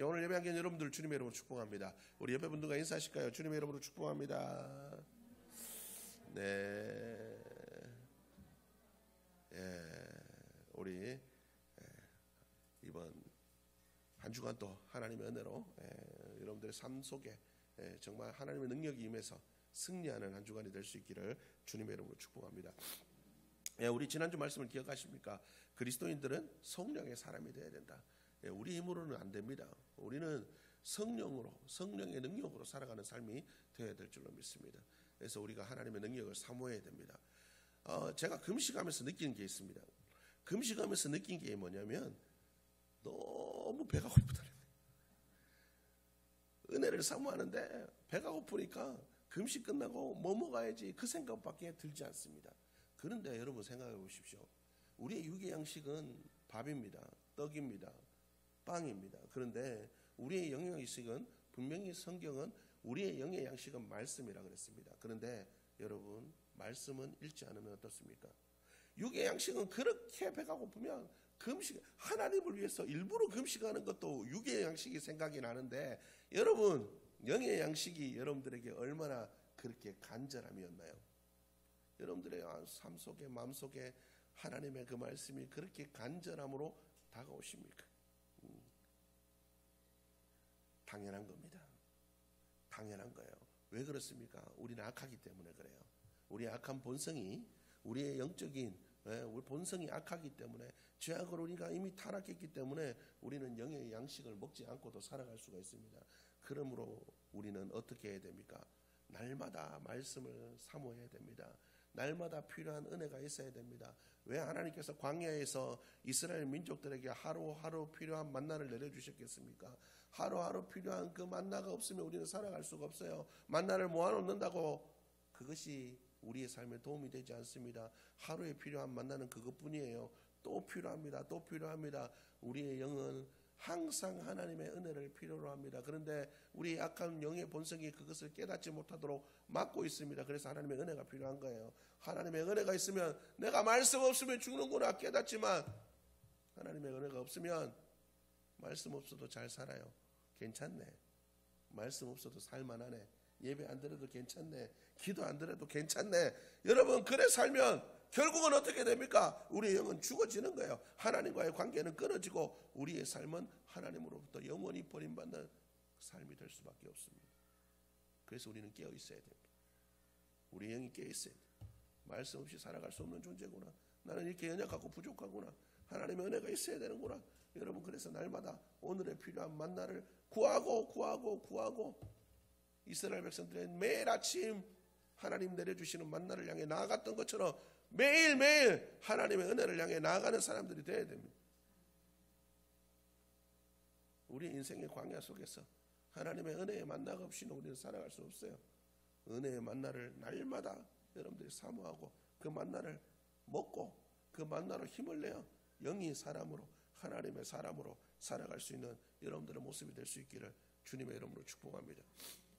오늘 예배한 여러분들 주님의 이름으로 축복합니다. 우리 옆에 분들과 인사하실까요? 주님의 이름으로 축복합니다. 네, 우리 이번 한 주간 또 하나님의 은혜로 여러분들의 삶 속에 정말 하나님의 능력이 임해서 승리하는 한 주간이 될 수 있기를 주님의 이름으로 축복합니다. 우리 지난주 말씀을 기억하십니까? 그리스도인들은 성령의 사람이 되어야 된다. 우리 힘으로는 안 됩니다. 우리는 성령으로, 성령의 능력으로 살아가는 삶이 되어야 될 줄로 믿습니다. 그래서 우리가 하나님의 능력을 사모해야 됩니다. 제가 금식하면서 느끼는 게 있습니다. 금식하면서 느낀 게 뭐냐면 너무 배가 고프더라고요. 은혜를 사모하는데 배가 고프니까 금식 끝나고 뭐 먹어야지 그 생각밖에 들지 않습니다. 그런데 여러분 생각해 보십시오. 우리의 육의 양식은 밥입니다. 떡입니다. 빵입니다. 그런데 우리의 영의 양식은 분명히 성경은 우리의 영의 양식은 말씀이라 그랬습니다. 그런데 여러분 말씀은 읽지 않으면 어떻습니까? 육의 양식은 그렇게 배가 고프면 금식, 하나님을 위해서 일부러 금식하는 것도 육의 양식이 생각이 나는데 여러분 영의 양식이 여러분들에게 얼마나 그렇게 간절함이었나요? 여러분들의 삶 속에 마음 속에 하나님의 그 말씀이 그렇게 간절함으로 다가오십니까? 당연한 겁니다. 당연한 거예요. 왜 그렇습니까? 우리는 악하기 때문에 그래요. 우리의 악한 본성이, 우리의 영적인 우리 본성이 악하기 때문에, 죄악으로 우리가 이미 타락했기 때문에 우리는 영의 양식을 먹지 않고도 살아갈 수가 있습니다. 그러므로 우리는 어떻게 해야 됩니까? 날마다 말씀을 사모해야 됩니다. 날마다 필요한 은혜가 있어야 됩니다. 왜 하나님께서 광야에서 이스라엘 민족들에게 하루하루 필요한 만나를 내려주셨겠습니까? 하루하루 필요한 그 만나가 없으면 우리는 살아갈 수가 없어요. 만나를 모아놓는다고 그것이 우리의 삶에 도움이 되지 않습니다. 하루에 필요한 만나는 그것뿐이에요. 또 필요합니다. 또 필요합니다. 우리의 영은 항상 하나님의 은혜를 필요로 합니다. 그런데 우리 약한 영의 본성이 그것을 깨닫지 못하도록 막고 있습니다. 그래서 하나님의 은혜가 필요한 거예요. 하나님의 은혜가 있으면 내가 말씀 없으면 죽는구나 깨닫지만, 하나님의 은혜가 없으면 말씀 없어도 잘 살아요. 괜찮네. 말씀 없어도 살만하네. 예배 안 드려도 괜찮네. 기도 안 드려도 괜찮네. 여러분 그래 살면 결국은 어떻게 됩니까? 우리의 영은 죽어지는 거예요. 하나님과의 관계는 끊어지고 우리의 삶은 하나님으로부터 영원히 버림받는 삶이 될 수밖에 없습니다. 그래서 우리는 깨어 있어야 됩니다. 우리 영이 깨어 있어야 돼요. 말씀 없이 살아갈 수 없는 존재구나. 나는 이렇게 연약하고 부족하구나. 하나님의 은혜가 있어야 되는구나. 여러분 그래서 날마다 오늘의 필요한 만나를 구하고 이스라엘 백성들은 매일 아침 하나님 내려주시는 만나를 향해 나아갔던 것처럼 매일매일 하나님의 은혜를 향해 나아가는 사람들이 되어야 됩니다. 우리 인생의 광야 속에서 하나님의 은혜의 만나가 없이는 우리는 살아갈 수 없어요. 은혜의 만나를 날마다 여러분들이 사모하고 그 만나를 먹고 그 만나로 힘을 내어 영이 사람으로, 하나님의 사람으로 살아갈 수 있는 여러분들의 모습이 될 수 있기를 주님의 이름으로 축복합니다.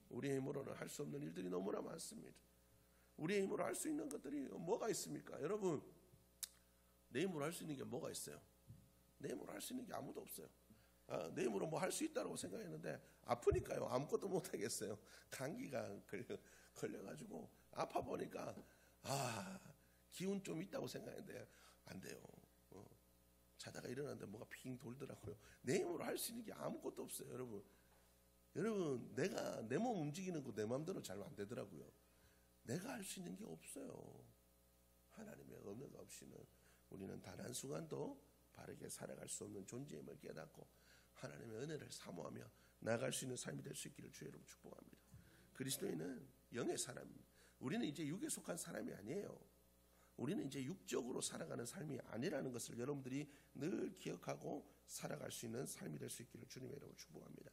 우리의 힘으로는 할 수 없는 일들이 너무나 많습니다. 우리의 힘으로 할 수 있는 것들이 뭐가 있습니까? 여러분 내 힘으로 할 수 있는 게 뭐가 있어요? 내 힘으로 할 수 있는 게 아무도 없어요. 내 힘으로 뭐 할 수 있다고 생각했는데 아프니까요 아무것도 못하겠어요. 감기가 걸려가지고 아파 보니까 기운 좀 있다고 생각했는데 안 돼요. 자다가 일어났는데 뭐가 핑 돌더라고요. 내 힘으로 할 수 있는 게 아무것도 없어요. 여러분 내가 내 몸 움직이는 거 내 마음대로 잘 안 되더라고요. 내가 할 수 있는 게 없어요. 하나님의 은혜가 없이는 우리는 단 한순간도 바르게 살아갈 수 없는 존재임을 깨닫고 하나님의 은혜를 사모하며 나아갈 수 있는 삶이 될 수 있기를 주의 이름으로 축복합니다. 그리스도인은 영의 사람입니다. 우리는 이제 육에 속한 사람이 아니에요. 우리는 이제 육적으로 살아가는 삶이 아니라는 것을 여러분들이 늘 기억하고 살아갈 수 있는 삶이 될 수 있기를 주님의 이름으로 축복합니다.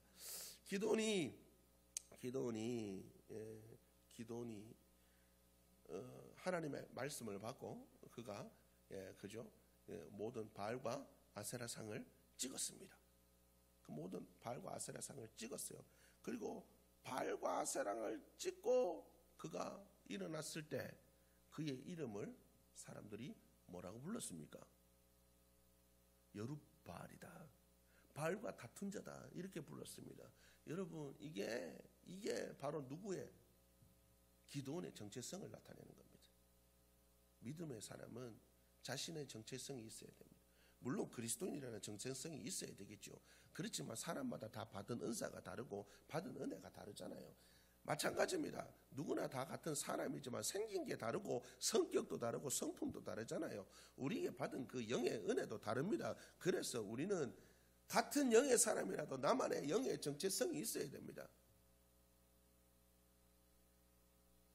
기도원이 하나님의 말씀을 받고 그가 모든 바알과 아세라 상을 찍었습니다. 그 모든 바알과 아세라 상을 찍었어요. 그리고 바알과 아세라를 찍고 그가 일어났을 때 그의 이름을 사람들이 뭐라고 불렀습니까? 여룻바알이다. 바알과 다툰 자다 이렇게 불렀습니다. 여러분 이게 바로 누구의? 기도원의 정체성을 나타내는 겁니다. 믿음의 사람은 자신의 정체성이 있어야 됩니다. 물론 그리스도인이라는 정체성이 있어야 되겠죠. 그렇지만 사람마다 다 받은 은사가 다르고 받은 은혜가 다르잖아요. 마찬가지입니다. 누구나 다 같은 사람이지만 생긴 게 다르고 성격도 다르고 성품도 다르잖아요. 우리에게 받은 그 영의 은혜도 다릅니다. 그래서 우리는 같은 영의 사람이라도 나만의 영의 정체성이 있어야 됩니다.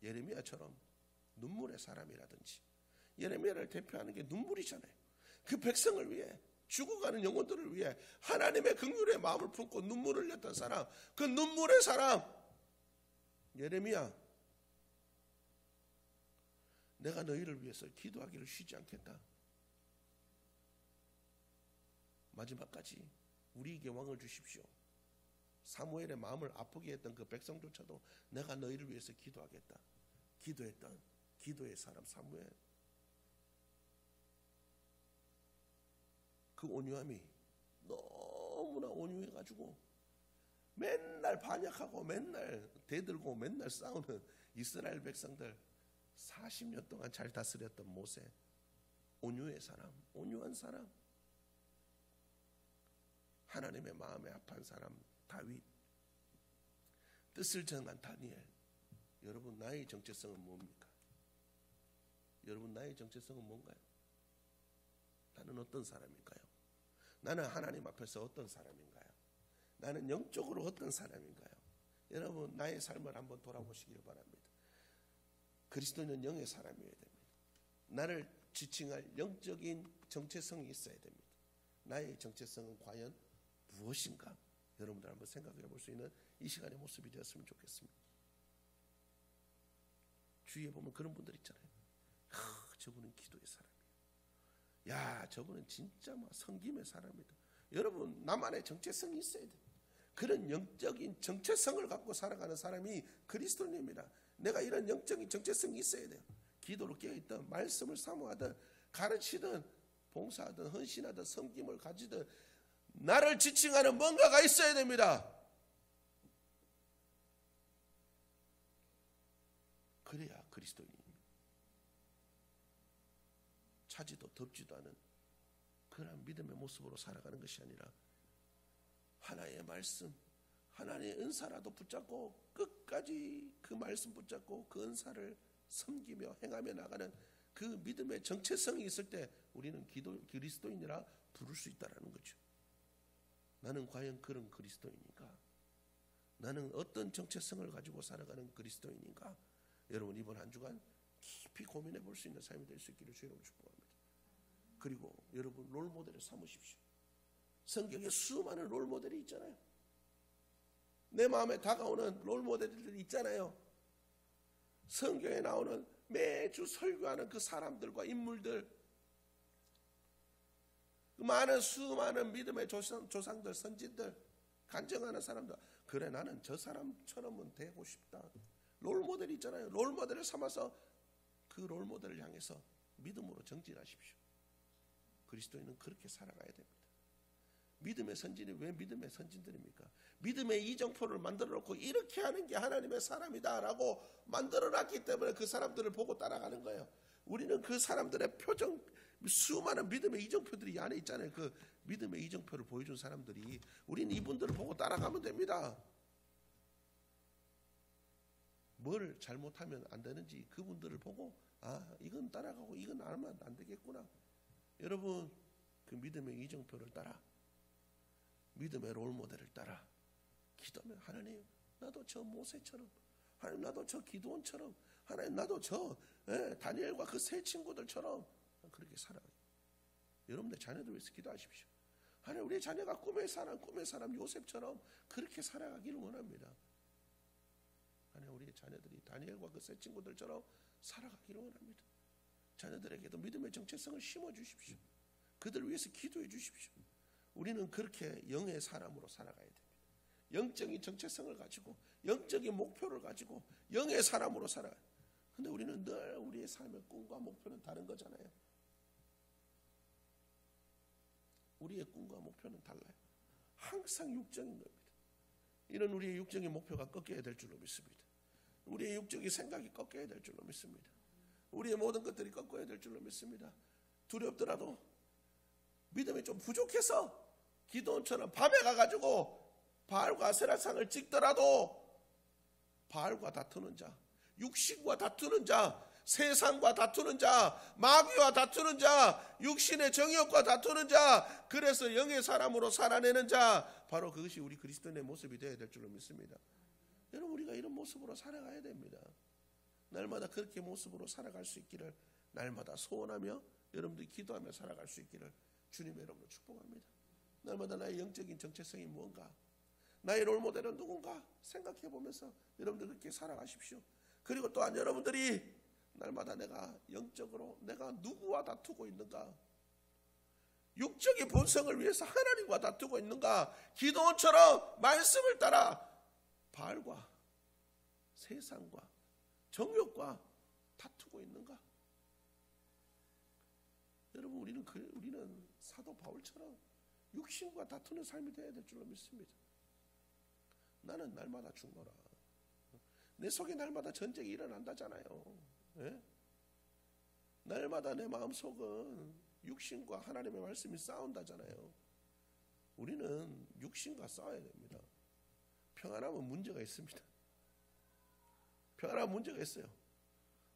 예레미야처럼 눈물의 사람이라든지, 예레미야를 대표하는 게 눈물이잖아요. 그 백성을 위해, 죽어가는 영혼들을 위해 하나님의 긍휼의 마음을 품고 눈물을 흘렸던 사람, 그 눈물의 사람 예레미야, 내가 너희를 위해서 기도하기를 쉬지 않겠다. 마지막까지 우리에게 왕을 주십시오. 사무엘의 마음을 아프게 했던 그 백성조차도 내가 너희를 위해서 기도하겠다 기도했던 기도의 사람 사무엘. 그 온유함이 너무나 온유해가지고 맨날 반역하고 맨날 대들고 맨날 싸우는 이스라엘 백성들 40년 동안 잘 다스렸던 모세. 온유의 사람, 온유한 사람, 하나님의 마음에 합한 사람 다윗, 뜻을 정한 다니엘. 여러분 나의 정체성은 뭡니까? 여러분 나의 정체성은 뭔가요? 나는 어떤 사람인가요? 나는 하나님 앞에서 어떤 사람인가요? 나는 영적으로 어떤 사람인가요? 여러분 나의 삶을 한번 돌아보시길 바랍니다. 그리스도는 영의 사람이어야 됩니다. 나를 지칭할 영적인 정체성이 있어야 됩니다. 나의 정체성은 과연 무엇인가? 여러분들 한번 생각해 볼 수 있는 이 시간의 모습이 되었으면 좋겠습니다. 주위에 보면 그런 분들 있잖아요. 저분은 기도의 사람이에요. 야, 저분은 진짜 막 성김의 사람이다. 여러분 나만의 정체성이 있어야 돼요. 그런 영적인 정체성을 갖고 살아가는 사람이 그리스도인입니다. 내가 이런 영적인 정체성이 있어야 돼요. 기도로 깨어있든 말씀을 사모하든 가르치든 봉사하든 헌신하든 섬김을 가지든 나를 지칭하는 뭔가가 있어야 됩니다. 그래야 그리스도인입니다. 차지도 덥지도 않은 그런 믿음의 모습으로 살아가는 것이 아니라 하나의 말씀, 하나님의 은사라도 붙잡고 끝까지 그 말씀 붙잡고 그 은사를 섬기며 행하며 나가는 그 믿음의 정체성이 있을 때 우리는 그리스도인이라 부를 수 있다는 거죠. 나는 과연 그런 그리스도인인가? 나는 어떤 정체성을 가지고 살아가는 그리스도인인가? 여러분 이번 한 주간 깊이 고민해 볼 수 있는 삶이 될 수 있기를 주의로 축복합니다. 그리고 여러분 롤모델을 삼으십시오. 성경에 수많은 롤모델이 있잖아요. 내 마음에 다가오는 롤모델들이 있잖아요. 성경에 나오는 매주 설교하는 그 사람들과 인물들, 많은 수많은 믿음의 조상들, 선진들, 간증하는 사람들. 그래 나는 저 사람처럼은 되고 싶다. 롤모델이 있잖아요. 롤모델을 삼아서 그 롤모델을 향해서 믿음으로 정진하십시오. 그리스도인은 그렇게 살아가야 됩니다. 믿음의 선진이 왜 믿음의 선진들입니까? 믿음의 이정표를 만들어 놓고 이렇게 하는 게 하나님의 사람이다 라고 만들어 놨기 때문에 그 사람들을 보고 따라가는 거예요. 우리는 그 사람들의 표정, 수많은 믿음의 이정표들이 안에 있잖아요. 그 믿음의 이정표를 보여준 사람들이, 우리는 이분들을 보고 따라가면 됩니다. 뭘 잘못하면 안 되는지 그분들을 보고 이건 따라가고 이건 안 하면 안 되겠구나. 여러분 그 믿음의 이정표를 따라, 믿음의 롤모델을 따라 기도하면 하나님 나도 저 모세처럼, 하나님 나도 저 기도원처럼, 하나님 나도 저 다니엘과 그 세 친구들처럼 그렇게 살아가요. 여러분들 자녀들 위해서 기도하십시오. 하나님 우리 자녀가 꿈의 사람 요셉처럼 그렇게 살아가기를 원합니다. 하나님 우리 자녀들이 다니엘과 그 세 친구들처럼 살아가기를 원합니다. 자녀들에게도 믿음의 정체성을 심어주십시오. 그들을 위해서 기도해 주십시오. 우리는 그렇게 영의 사람으로 살아가야 됩니다. 영적인 정체성을 가지고 영적인 목표를 가지고 영의 사람으로 살아가요. 근데 우리는 늘 우리의 삶의 꿈과 목표는 다른 거잖아요. 우리의 꿈과 목표는 달라요. 항상 육적인 겁니다. 이런 우리의 육적인 목표가 꺾여야 될 줄로 믿습니다. 우리의 육적인 생각이 꺾여야 될 줄로 믿습니다. 우리의 모든 것들이 꺾여야 될 줄로 믿습니다. 두렵더라도 믿음이 좀 부족해서 기도원처럼 밤에 가가지고 바알과 아세라상을 찍더라도 바알과 다투는 자, 육신과 다투는 자, 세상과 다투는 자, 마귀와 다투는 자, 육신의 정욕과 다투는 자, 그래서 영의 사람으로 살아내는 자, 바로 그것이 우리 그리스도인의 모습이 되어야 될 줄로 믿습니다. 여러분, 우리가 이런 모습으로 살아가야 됩니다. 날마다 그렇게 모습으로 살아갈 수 있기를 날마다 소원하며 여러분들이 기도하며 살아갈 수 있기를 주님의 이름으로 축복합니다. 날마다 나의 영적인 정체성이 무언가, 나의 롤모델은 누군가 생각해 보면서 여러분들 그렇게 살아가십시오. 그리고 또한 여러분들이 날마다 내가 영적으로 내가 누구와 다투고 있는가, 육적인 본성을 위해서 하나님과 다투고 있는가, 기도원처럼 말씀을 따라 바알과 세상과 정욕과 다투고 있는가. 여러분, 우리는 사도 바울처럼 육신과 다투는 삶이 되어야 될 줄로 믿습니다. 나는 날마다 죽노라. 내 속에 날마다 전쟁이 일어난다잖아요. 예? 날마다 내 마음속은 육신과 하나님의 말씀이 싸운다잖아요. 우리는 육신과 싸워야 됩니다. 평안하면 문제가 있습니다. 평안하면 문제가 있어요.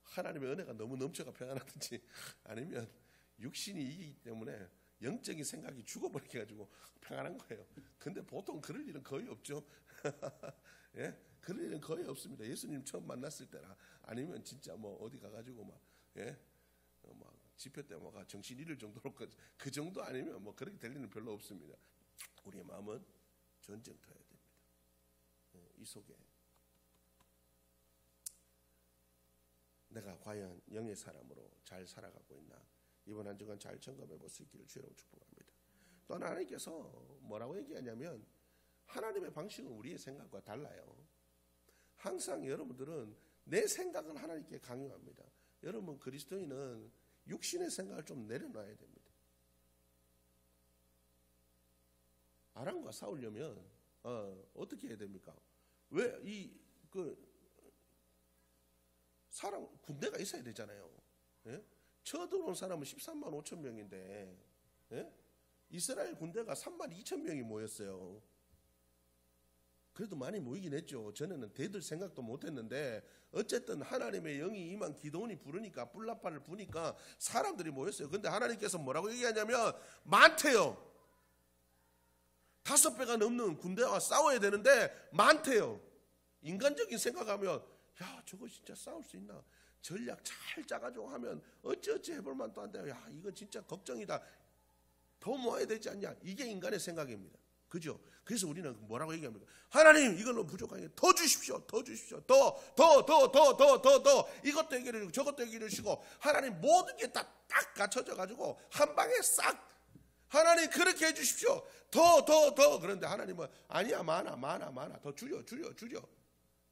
하나님의 은혜가 너무 넘쳐가 평안하든지, 아니면 육신이 이기기 때문에 영적인 생각이 죽어버리게 가지고 평안한 거예요. 근데 보통 그럴 일은 거의 없죠. 예? 그럴 일은 거의 없습니다. 예수님 처음 만났을 때나 아니면 진짜 뭐 어디 가가지고 막, 예? 막 집회 때 뭐가 정신 잃을 정도로 그 정도 아니면 뭐 그렇게 될 일은 별로 없습니다. 우리의 마음은 전쟁터여야 됩니다. 이 속에 내가 과연 영의 사람으로 잘 살아가고 있나, 이번 한 주간 잘 점검해 볼 수 있기를 주로 축복합니다. 또 하나님께서 뭐라고 얘기하냐면, 하나님의 방식은 우리의 생각과 달라요. 항상 여러분들은 내 생각은 하나님께 강요합니다. 여러분, 그리스도인은 육신의 생각을 좀 내려놔야 됩니다. 아람과 싸우려면 어떻게 해야 됩니까? 왜 사람 군대가 있어야 되잖아요. 예? 쳐들어온 사람은 13만 5천 명인데, 예? 이스라엘 군대가 3만 2천 명이 모였어요. 그래도 많이 모이긴 했죠. 전에는 대들 생각도 못했는데 어쨌든 하나님의 영이 임한 기도원이 부르니까, 뿔라파를 부니까 사람들이 모였어요. 근데 하나님께서 뭐라고 얘기하냐면, 많대요. 5배가 넘는 군대와 싸워야 되는데 많대요. 인간적인 생각하면, 야, 저거 진짜 싸울 수 있나? 전략 잘 짜가지고 하면 어찌어찌 해볼 만도 한데, 야, 이거 진짜 걱정이다. 더 모아야 되지 않냐? 이게 인간의 생각입니다. 그죠? 그래서 우리는 뭐라고 얘기합니까? 하나님, 이걸로 부족하게 더 주십시오. 더 주십시오. 더. 이것도 해결해 주고 저것도 해결해 주시고, 하나님 모든 게 딱 갖춰져 가지고 한 방에 싹, 하나님 그렇게 해 주십시오. 더. 그런데 하나님은 아니야, 많아. 더 줄여.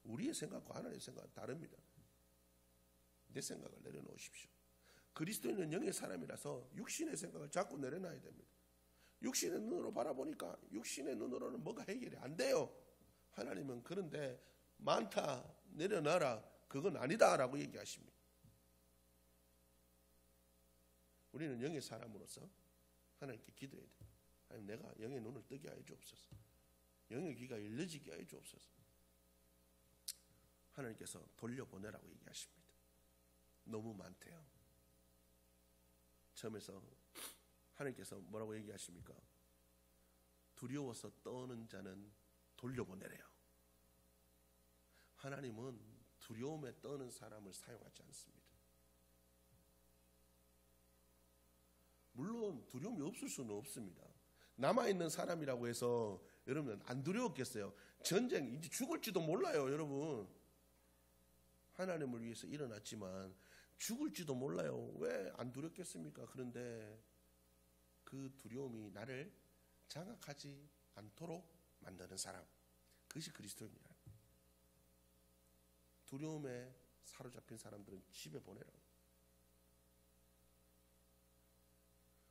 우리의 생각과 하나님의 생각은 다릅니다. 내 생각을 내려놓으십시오. 그리스도인은 영의 사람이라서 육신의 생각을 자꾸 내려놔야 됩니다. 육신의 눈으로 바라보니까 육신의 눈으로는 뭐가 해결이 안 돼요. 하나님은 그런데 많다, 내려놔라, 그건 아니다라고 얘기하십니다. 우리는 영의 사람으로서 하나님께 기도해야 돼요. 하나님, 내가 영의 눈을 뜨게 하여 주옵소서. 영의 귀가 열려지게 하여 주옵소서. 하나님께서 돌려보내라고 얘기하십니다. 너무 많대요. 처음에서 하나님께서 뭐라고 얘기하십니까? 두려워서 떠는 자는 돌려보내래요. 하나님은 두려움에 떠는 사람을 사용하지 않습니다. 물론 두려움이 없을 수는 없습니다. 남아있는 사람이라고 해서 여러분 안 두려웠겠어요? 전쟁, 이제 죽을지도 몰라요. 여러분, 하나님을 위해서 일어났지만 죽을지도 몰라요. 왜 안 두렵겠습니까? 그런데 그 두려움이 나를 장악하지 않도록 만드는 사람, 그것이 그리스도인이라. 두려움에 사로잡힌 사람들은 집에 보내라고.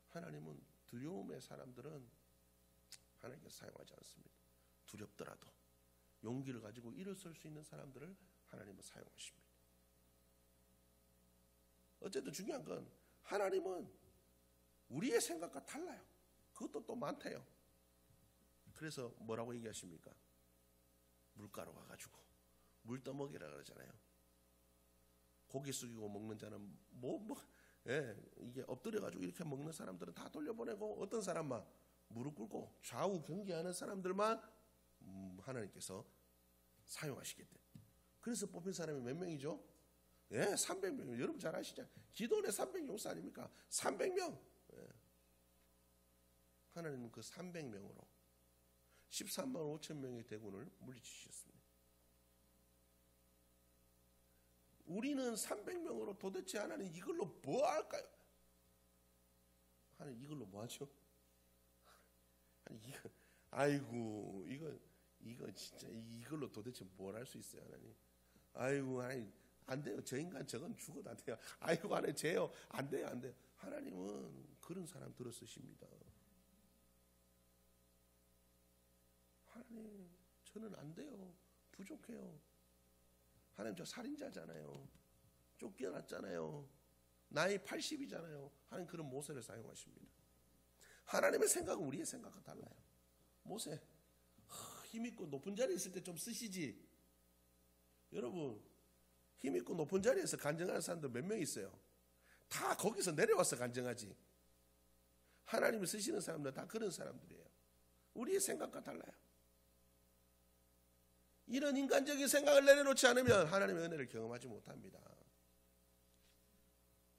하나님은 두려움의 사람들은 하나님께서 사용하지 않습니다. 두렵더라도 용기를 가지고 일어설 수 있는 사람들을 하나님은 사용하십니다. 어쨌든 중요한 건 하나님은 우리의 생각과 달라요. 그것도 또 많대요. 그래서 뭐라고 얘기하십니까? 물가로 가가지고 물 떠먹이라 그러잖아요. 고개 숙이고 먹는 자는 이게 엎드려가지고 이렇게 먹는 사람들은 다 돌려보내고, 어떤 사람만 무릎 꿇고 좌우 경계하는 사람들만 하나님께서 사용하시겠대. 그래서 뽑힌 사람이 몇 명이죠? 300명. 여러분 잘 아시죠? 기도원의 300용사 아닙니까? 300명. 하나님은 그 300명으로 13만 5천 명의 대군을 물리치셨습니다. 우리는 300명으로 도대체 하나님 이걸로 뭐 할까요? 하나님 이걸로 뭐 하죠? 아이고 이거 진짜 이걸로 도대체 뭘 할 수 있어요, 하나님? 아이고 하나님 안 돼요. 저 인간 저건 죽어도 안 돼요. 아이고 하나님 쟤요 안 돼요. 하나님은 그런 사람 들어 쓰십니다. 하나님 저는 안 돼요. 부족해요. 하나님 저 살인자잖아요. 쫓겨났잖아요. 나이 80이잖아요. 하나님 그런 모세를 사용하십니다. 하나님의 생각은 우리의 생각과 달라요. 모세 힘있고 높은 자리에 있을 때 좀 쓰시지. 여러분 힘있고 높은 자리에서 간증하는 사람들 몇 명 있어요? 다 거기서 내려와서 간증하지. 하나님을 쓰시는 사람들 다 그런 사람들이에요. 우리의 생각과 달라요. 이런 인간적인 생각을 내려놓지 않으면 하나님의 은혜를 경험하지 못합니다.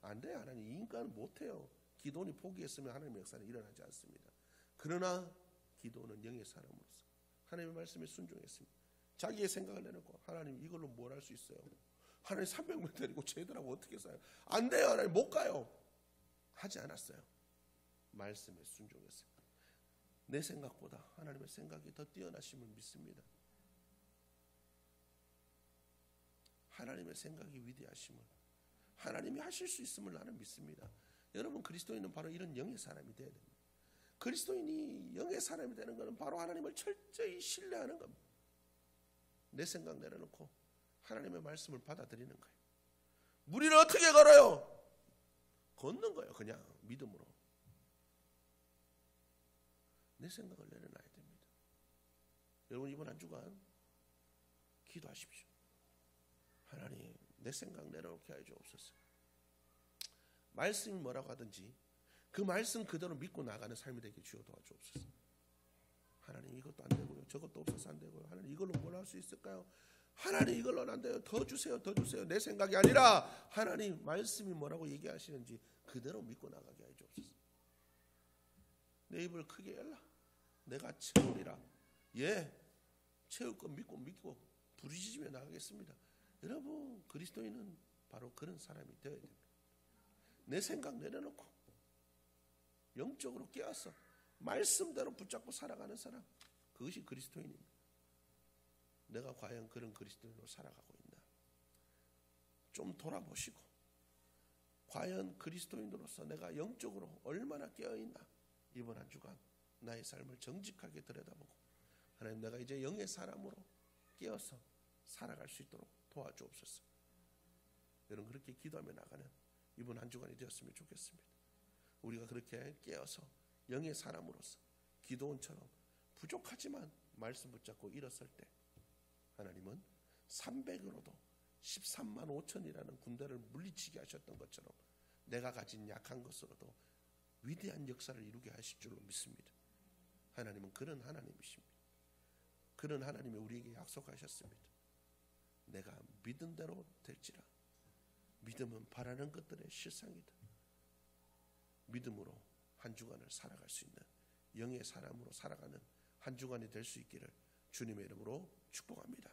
안 돼요. 하나님 이 인간은 못해요. 기도원이 포기했으면 하나님의 역사는 일어나지 않습니다. 그러나 기도원은 영의 사람으로서 하나님의 말씀에 순종했습니다. 자기의 생각을 내놓고 하나님 이걸로 뭘 할 수 있어요? 하나님 300명 데리고 쟤들하고 어떻게 살아요? 안 돼요. 하나님 못 가요. 하지 않았어요. 말씀에 순종했어요. 내 생각보다 하나님의 생각이 더 뛰어나심을 믿습니다. 하나님의 생각이 위대하심을, 하나님이 하실 수 있음을 나는 믿습니다. 여러분 그리스도인은 바로 이런 영의 사람이 되어야 됩니다. 그리스도인이 영의 사람이 되는 것은 바로 하나님을 철저히 신뢰하는 겁니다. 내 생각 내려놓고 하나님의 말씀을 받아들이는 거예요. 무리를 어떻게 걸어요? 걷는 거예요. 그냥 믿음으로. 내 생각을 내려놔야 됩니다. 여러분 이번 한 주간 기도하십시오. 하나님 내 생각 내려놓게 하여 주옵소서. 말씀이 뭐라고 하든지 그 말씀 그대로 믿고 나가는 삶이 되게 주여 도와주옵소서. 하나님 이것도 안 되고요. 저것도 없어서 안 되고요. 하나님 이걸로 뭘 할 수 있을까요? 하나님 이걸로는 안 돼요. 더 주세요. 더 주세요. 내 생각이 아니라 하나님 말씀이 뭐라고 얘기하시는지 그대로 믿고 나가게 하여 주옵소서. 내 입을 크게 열라. 내가 채우리라. 채울 거 믿고 부르짖으며 나가겠습니다. 여러분 그리스도인은 바로 그런 사람이 되어야 됩니다. 내 생각 내려놓고 영적으로 깨어서 말씀대로 붙잡고 살아가는 사람, 그것이 그리스도인입니다. 내가 과연 그런 그리스도인으로 살아가고 있나? 좀 돌아보시고 과연 그리스도인으로서 내가 영적으로 얼마나 깨어있나? 이번 한 주간 나의 삶을 정직하게 들여다보고 하나님 내가 이제 영의 사람으로 깨어서 살아갈 수 있도록 도와주옵소서. 여러분 그렇게 기도하며 나가는 이번 한 주간이 되었으면 좋겠습니다. 우리가 그렇게 깨어서 영의 사람으로서 기도원처럼 부족하지만 말씀 붙잡고 일었을 때 하나님은 300으로도 13만 5천이라는 군대를 물리치게 하셨던 것처럼 내가 가진 약한 것으로도 위대한 역사를 이루게 하실 줄로 믿습니다. 하나님은 그런 하나님이십니다. 그런 하나님이 우리에게 약속하셨습니다. 내가 믿은 대로 될지라. 믿음은 바라는 것들의 실상이다. 믿음으로 한 주간을 살아갈 수 있는 영의 사람으로 살아가는 한 주간이 될 수 있기를 주님의 이름으로 축복합니다.